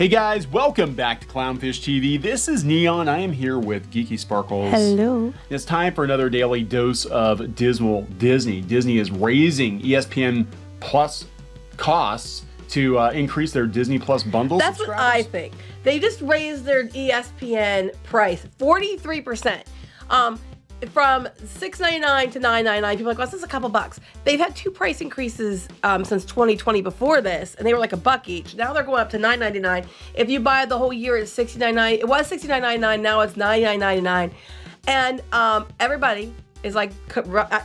Hey guys, welcome back to Clownfish TV. This is Neon. I am here with Geeky Sparkles. Hello. It's time for another daily dose of Disney. Disney is raising ESPN Plus costs to increase their Disney Plus bundle. That's what I think. They just raised their ESPN price 43%. From $6.99 to $9.99. People are like, well, this is a couple bucks. They've had two price increases since 2020 before this, and they were like $1 each. Now they're going up to $9.99. If you buy the whole year, it's $69.99. It was $69.99. Now it's $99.99. And everybody is like,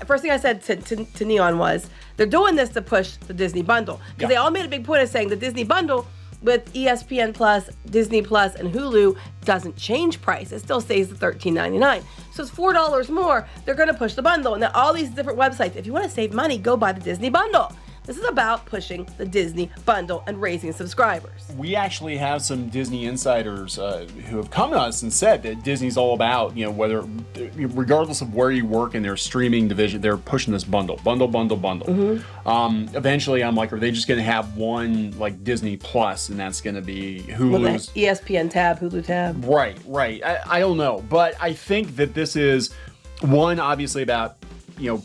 first thing I said to Neon was, they're doing this to push the Disney bundle. Because they all made a big point of saying the Disney bundle with ESPN Plus, Disney Plus, and Hulu doesn't change price. It still stays at $13.99. So it's $4 more. They're going to push the bundle. And now all these different websites, if you want to save money, go buy the Disney bundle. This is about pushing the Disney bundle and raising subscribers. We actually have some Disney insiders who have come to us and said that Disney's all about, whether, regardless of where you work in their streaming division, they're pushing this bundle. Mm-hmm. Eventually, I'm like, are they just going to have one like Disney Plus, and that's going to be Hulu's ESPN tab, Hulu tab? Right. I don't know, but I think that this is one, obviously about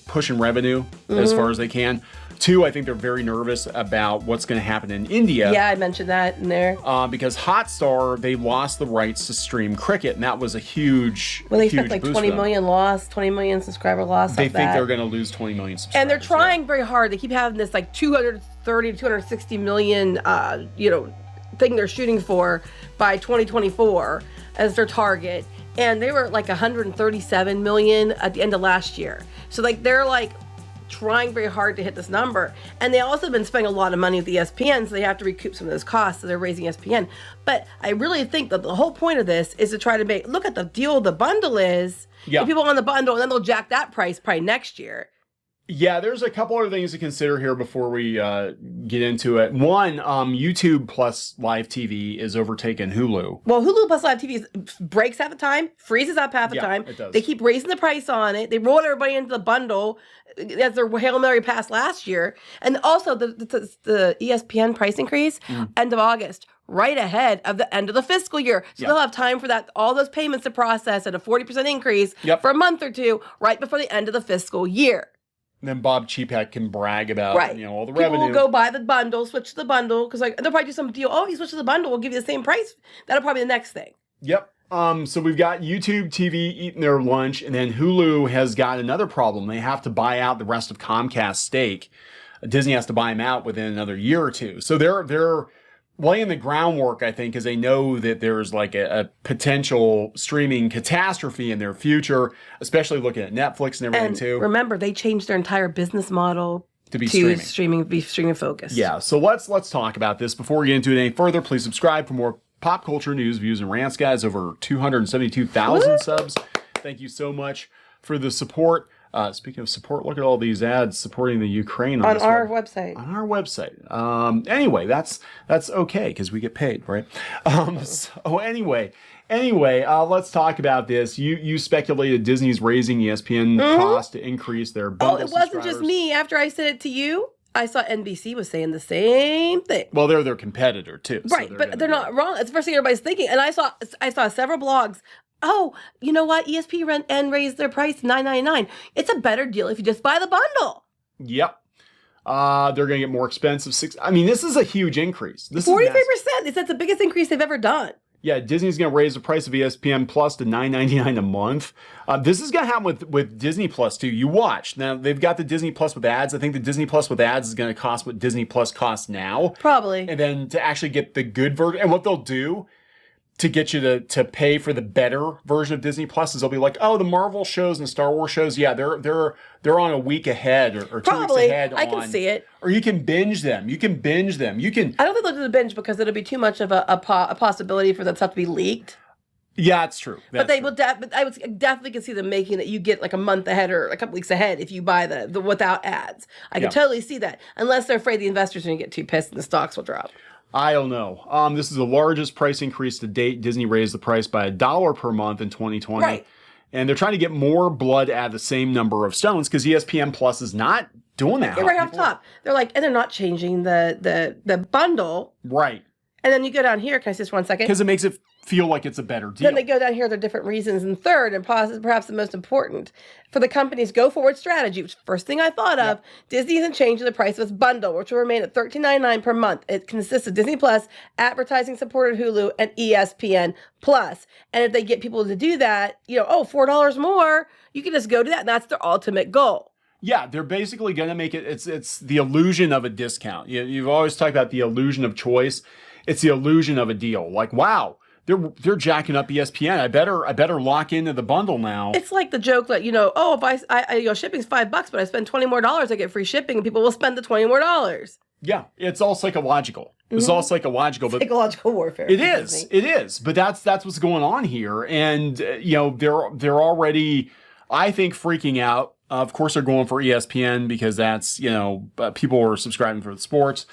pushing revenue as far as they can. Two, I think they're very nervous about what's going to happen in India. Yeah, I mentioned that in there. Because Hotstar, they lost the rights to stream cricket, and that was a huge Well, they expect like 20 million subscriber loss. They think they're going to lose 20 million subscribers. And they're trying very hard. They keep having this like 230 to 260 million, thing they're shooting for by 2024 as their target. And they were like 137 million at the end of last year. So like they're like trying very hard to hit this number. And they also have been spending a lot of money with ESPN, so they have to recoup some of those costs, so they're raising ESPN. But I really think that the whole point of this is to try to look at the deal the bundle is. Yeah. People on the bundle, and then they'll jack that price probably next year. Yeah, there's a couple other things to consider here before we get into it. One, YouTube Plus Live TV is overtaking Hulu. Well, Hulu Plus Live TV breaks half the time, freezes up half the time. It does. They keep raising the price on it. They rolled everybody into the bundle as their Hail Mary pass last year. And also the ESPN price increase, end of August, right ahead of the end of the fiscal year. So they'll have time for all those payments to process at a 40% increase for a month or two, right before the end of the fiscal year. And then Bob Chapek can brag about all the revenue. People will go buy the bundle, switch to the bundle, because they'll probably do some deal. Oh, you switch to the bundle, we'll give you the same price. That'll probably be the next thing. Yep. So we've got YouTube TV eating their lunch, and then Hulu has got another problem. They have to buy out the rest of Comcast's stake. Disney has to buy them out within another year or two. So they're laying the groundwork, I think, because they know that there's like a potential streaming catastrophe in their future, especially looking at Netflix and everything too. Remember, they changed their entire business model to be streaming focused. Yeah, so let's talk about this. Before we get into it any further, please subscribe for more pop culture news, views, and rants, guys. Over 272,000 subs. Thank you so much for the support. Speaking of support, look at all these ads supporting the Ukraine on our website. On our website. Anyway, that's okay because we get paid, right? So anyway, let's talk about this. You speculated Disney's raising ESPN cost to increase their bundle. Oh, it wasn't just me. After I said it to you, I saw NBC was saying the same thing. Well, they're their competitor too, right? So but they're not wrong. It's the first thing everybody's thinking. And I saw several blogs. Oh, you know what? ESPN raised their price to $9.99. It's a better deal if you just buy the bundle. Yep. They're going to get more expensive. This is a huge increase. This 43%. They said it's the biggest increase they've ever done. Yeah, Disney's going to raise the price of ESPN Plus to $9.99 a month. This is going to happen with Disney Plus too. You watch. Now, they've got the Disney Plus with ads. I think the Disney Plus with ads is going to cost what Disney Plus costs now. Probably. And then to actually get the good version, and what they'll do to get you to pay for the better version of Disney Plus is they'll be like, oh, the Marvel shows and Star Wars shows, yeah, they're on a week ahead or 2 weeks ahead. I can see it. Or you can binge them. You can. I don't think they'll do the binge because it'll be too much of a possibility for that stuff to be leaked. Yeah, it's true. But I would definitely can see them making it. You get like a month ahead or a couple weeks ahead if you buy the without ads. I can totally see that, unless they're afraid the investors are going to get too pissed and the stocks will drop. I don't know. This is the largest price increase to date. Disney raised the price by $1 per month in 2020. Right. And they're trying to get more blood out of the same number of stones because ESPN Plus is not doing that. Right off top. They're like, and they're not changing the bundle. Right. And then you go down here. Can I just 1 second? Because it makes it feel like it's a better deal. Then they go down here, there are different reasons. And third, and perhaps the most important, for the company's go-forward strategy, which first thing I thought of, Disney isn't changing the price of its bundle, which will remain at $13.99 per month. It consists of Disney Plus, advertising-supported Hulu, and ESPN Plus. And if they get people to do that, $4 more, you can just go to that, and that's their ultimate goal. Yeah, they're basically going to make it, it's the illusion of a discount. You've always talked about the illusion of choice. It's the illusion of a deal. Like, wow, they're jacking up ESPN. I better lock into the bundle now. It's like the joke that, if I shipping's $5, but I spend $20 more, I get free shipping, and people will spend the $20 more. Yeah, it's all psychological. It's all psychological. But psychological warfare. It is. But that's what's going on here. And, they're already, I think, freaking out. Of course, they're going for ESPN because that's, people are subscribing for the sports.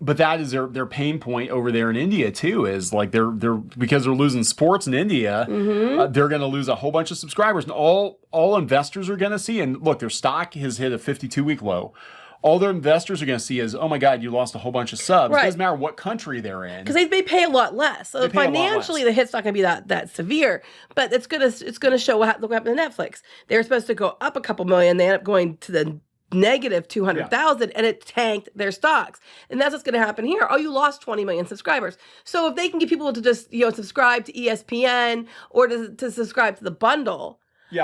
But that is their pain point over there in India too. Is like they're because they're losing sports in India, they're going to lose a whole bunch of subscribers, and all investors are going to see. And look, their stock has hit a 52-week low. All their investors are going to see is, oh my God, you lost a whole bunch of subs. Right. It doesn't matter what country they're in, because they pay a lot less. So financially, the hit's not going to be that severe. But it's gonna show look what happened to Netflix. They were supposed to go up a couple million. They end up going to the negative 200,000, and it tanked their stocks. And that's what's going to happen here. Oh, you lost 20 million subscribers. So if they can get people to just subscribe to ESPN or to subscribe to the bundle,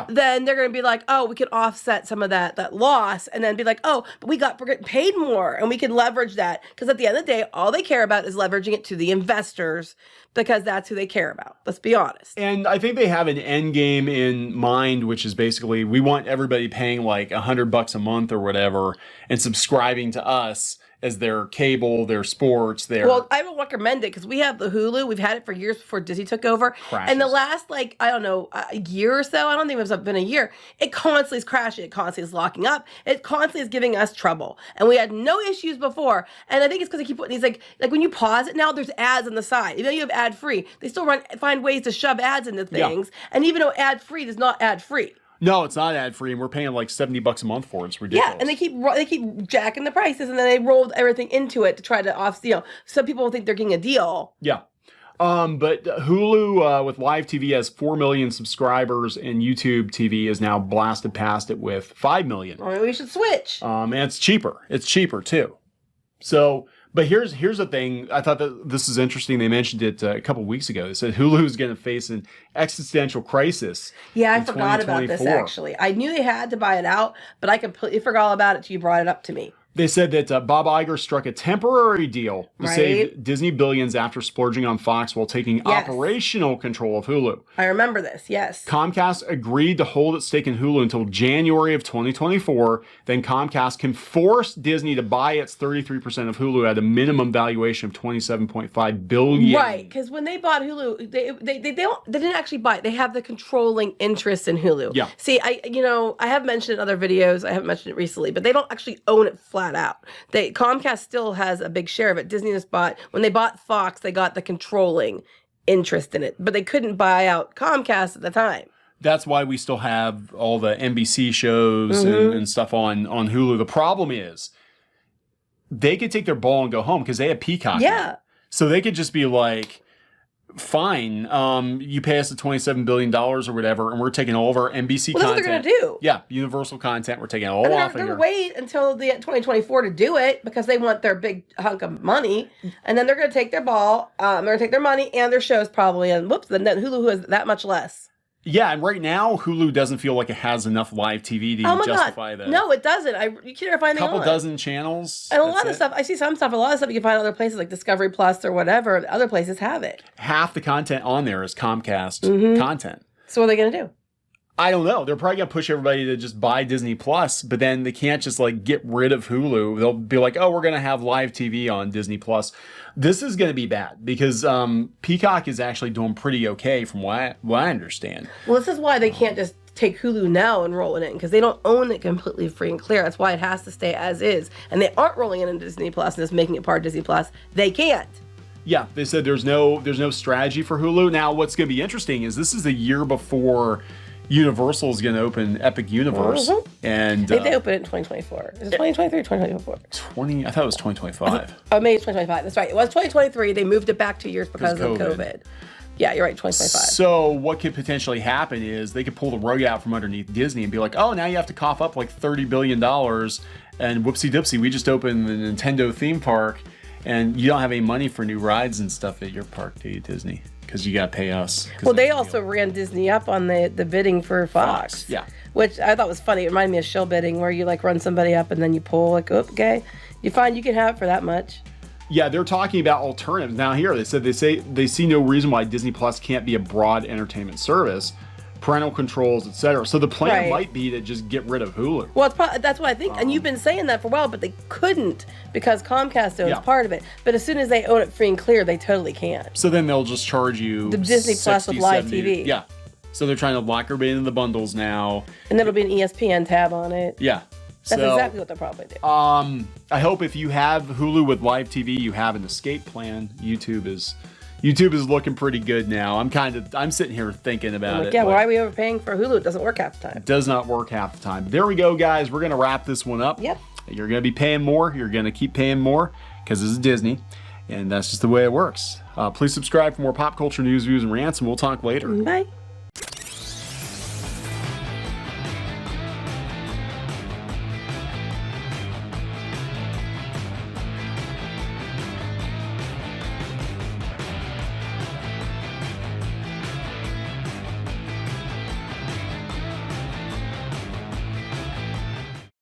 then they're going to be like, oh, we can offset some of that loss, and then be like, oh, but we're getting paid more, and we can leverage that, because at the end of the day, all they care about is leveraging it to the investors, because that's who they care about. Let's be honest. And I think they have an end game in mind, which is basically we want everybody paying like $100 a month or whatever and subscribing to us as their cable, their sports, their... Well, I would recommend it because we have the Hulu. We've had it for years before Disney took over. Crashes. And the last, a year or so, I don't think it's been a year, it constantly is crashing. It constantly is locking up. It constantly is giving us trouble. And we had no issues before. And I think it's because they keep putting these, like when you pause it now, there's ads on the side. Even though you have ad-free, they still find ways to shove ads into things. Yeah. And even though ad-free is not ad-free. No, it's not ad-free, and we're paying like $70 a month for it. It's ridiculous. Yeah, and they keep jacking the prices, and then they rolled everything into it to try to some people think they're getting a deal. Yeah. But Hulu with live TV has 4 million subscribers, and YouTube TV is now blasted past it with 5 million. Well, maybe we should switch. And it's cheaper. It's cheaper too. So, but here's the thing. I thought that this is interesting. They mentioned it a couple of weeks ago. They said Hulu is going to face an existential crisis. Yeah, I forgot about this actually. I knew they had to buy it out, but I completely forgot all about it till you brought it up to me. They said that Bob Iger struck a temporary deal to save Disney billions after splurging on Fox while taking operational control of Hulu. I remember this, yes. Comcast agreed to hold its stake in Hulu until January of 2024. Then Comcast can force Disney to buy its 33% of Hulu at a minimum valuation of $27.5 billion. Right, because when they bought Hulu, they didn't actually buy it. They have the controlling interest in Hulu. Yeah. See, I have mentioned it in other videos. I haven't mentioned it recently, but they don't actually own it flat out. Comcast still has a big share of it. Disney just when they bought Fox, they got the controlling interest in it, but they couldn't buy out Comcast at the time. That's why we still have all the NBC shows and stuff on Hulu. The problem is they could take their ball and go home because they have Peacock. Yeah. Now. So they could just be like, fine, you pay us the $27 billion or whatever, and we're taking all of our NBC content. That's what they're going to do. Yeah, Universal content. We're taking it all off of here. They're wait until the 2024 to do it because they want their big hunk of money, and then they're going to take their ball, they're going to take their money and their shows probably, and then Hulu has that much less. Yeah, and right now, Hulu doesn't feel like it has enough live TV to justify that. No, it doesn't. You can't find anything. A couple dozen channels. And a lot of stuff, I see some stuff, a lot of stuff you can find other places like Discovery Plus or whatever. Other places have it. Half the content on there is Comcast content. So what are they going to do? I don't know. They're probably going to push everybody to just buy Disney Plus, but then they can't just like get rid of Hulu. They'll be like, oh, we're going to have live TV on Disney Plus. This is going to be bad because Peacock is actually doing pretty okay from what I understand. Well, this is why they can't just take Hulu now and roll it in because they don't own it completely free and clear. That's why it has to stay as is. And they aren't rolling it into Disney Plus and just making it part of Disney Plus. They can't. Yeah, they said there's no strategy for Hulu. Now, what's going to be interesting is this is the year before Universal is going to open Epic Universe, and I think they open it in 2024. Is it 2023 or 2024? I thought it was 2025. Oh, maybe it's 2025. That's right. It was 2023. They moved it back 2 years because of COVID. Yeah, you're right, 2025. So what could potentially happen is they could pull the rug out from underneath Disney and be like, oh, now you have to cough up like $30 billion, and whoopsie doopsie, we just opened the Nintendo theme park, and you don't have any money for new rides and stuff at your park, do you, Disney? Because you got to pay us. Well, they also ran Disney up on the bidding for Fox. Yeah. Which I thought was funny. It reminded me of shill bidding, where you like run somebody up and then you pull, like, oh, okay, you find you can have it for that much. Yeah, they're talking about alternatives. Now here, they see no reason why Disney Plus can't be a broad entertainment service, parental controls, etc. So the plan might be to just get rid of Hulu. Well, that's what I think. And you've been saying that for a while, but they couldn't because Comcast owns part of it. But as soon as they own it free and clear, they totally can. So then they'll just charge you the Disney Plus with live 70, TV. Yeah. So they're trying to lock everybody into the bundles now. And there'll be an ESPN tab on it. Yeah. That's exactly what they'll probably do. I hope if you have Hulu with live TV, you have an escape plan. YouTube is looking pretty good now. I'm sitting here thinking about it. Yeah, why are we overpaying for Hulu? It doesn't work half the time. It does not work half the time. There we go, guys. We're gonna wrap this one up. Yep. You're gonna be paying more. You're gonna keep paying more because this is Disney, and that's just the way it works. Please subscribe for more pop culture news, views, and rants, and we'll talk later. Bye.